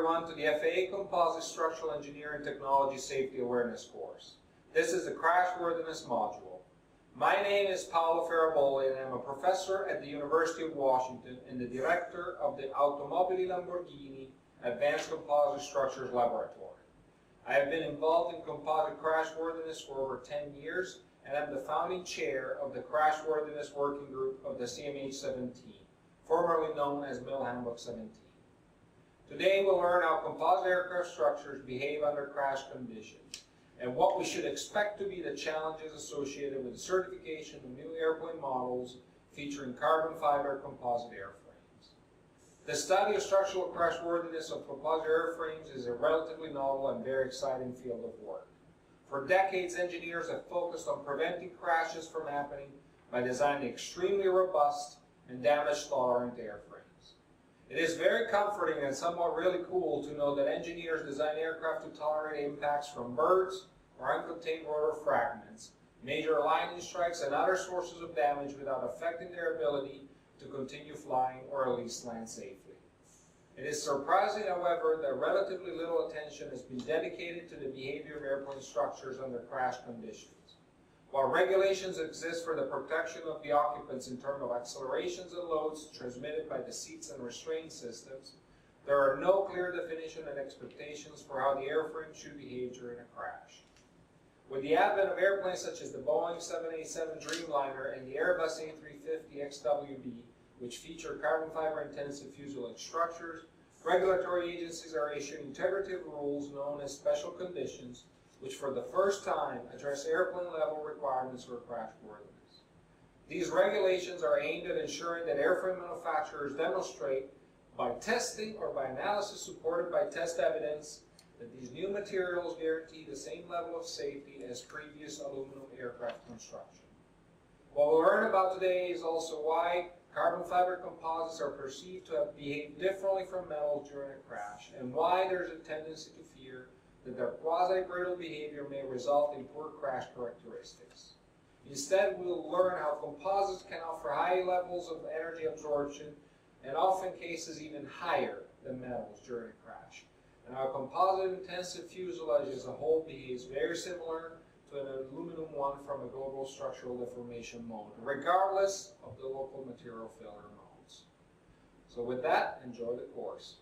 everyone to the FAA Composite Structural Engineering Technology Safety Awareness course. This is the Crashworthiness module. My name is Paolo Feraboli and I'm a professor at the University of Washington and the director of the Automobili Lamborghini Advanced Composite Structures Laboratory. I have been involved in composite crashworthiness for over 10 years and I'm the founding chair of the Crashworthiness Working Group of the CMH-17, formerly known as Mill Handbook 17. Today we'll learn how composite aircraft structures behave under crash conditions and what we should expect to be the challenges associated with the certification of new airplane models featuring carbon fiber composite airframes. The study of structural crashworthiness of composite airframes is a relatively novel and very exciting field of work. For decades, engineers have focused on preventing crashes from happening by designing extremely robust and damage-tolerant airframes. It is very comforting and somewhat really cool to know that engineers design aircraft to tolerate impacts from birds or uncontained rotor fragments, major lightning strikes, and other sources of damage without affecting their ability to continue flying or at least land safely. It is surprising, however, that relatively little attention has been dedicated to the behavior of airplane structures under crash conditions. While regulations exist for the protection of the occupants in terms of accelerations and loads transmitted by the seats and restraint systems, there are no clear definition and expectations for how the airframe should behave during a crash. With the advent of airplanes such as the Boeing 787 Dreamliner and the Airbus A350 XWB, which feature carbon fiber intensive fuselage structures, regulatory agencies are issuing integrative rules known as special conditions, which for the first time address airplane level requirements for crashworthiness. These regulations are aimed at ensuring that airframe manufacturers demonstrate by testing or by analysis supported by test evidence that these new materials guarantee the same level of safety as previous aluminum aircraft construction. What we'll learn about today is also why carbon fiber composites are perceived to have behaved differently from metals during a crash and why there's a tendency to fear that their quasi-brittle behavior may result in poor crash characteristics. Instead, we'll learn how composites can offer high levels of energy absorption and often cases even higher than metals during a crash, and how a composite-intensive fuselage as a whole behaves very similar to an aluminum one from a global structural deformation mode, regardless of the local material failure modes. So with that, enjoy the course.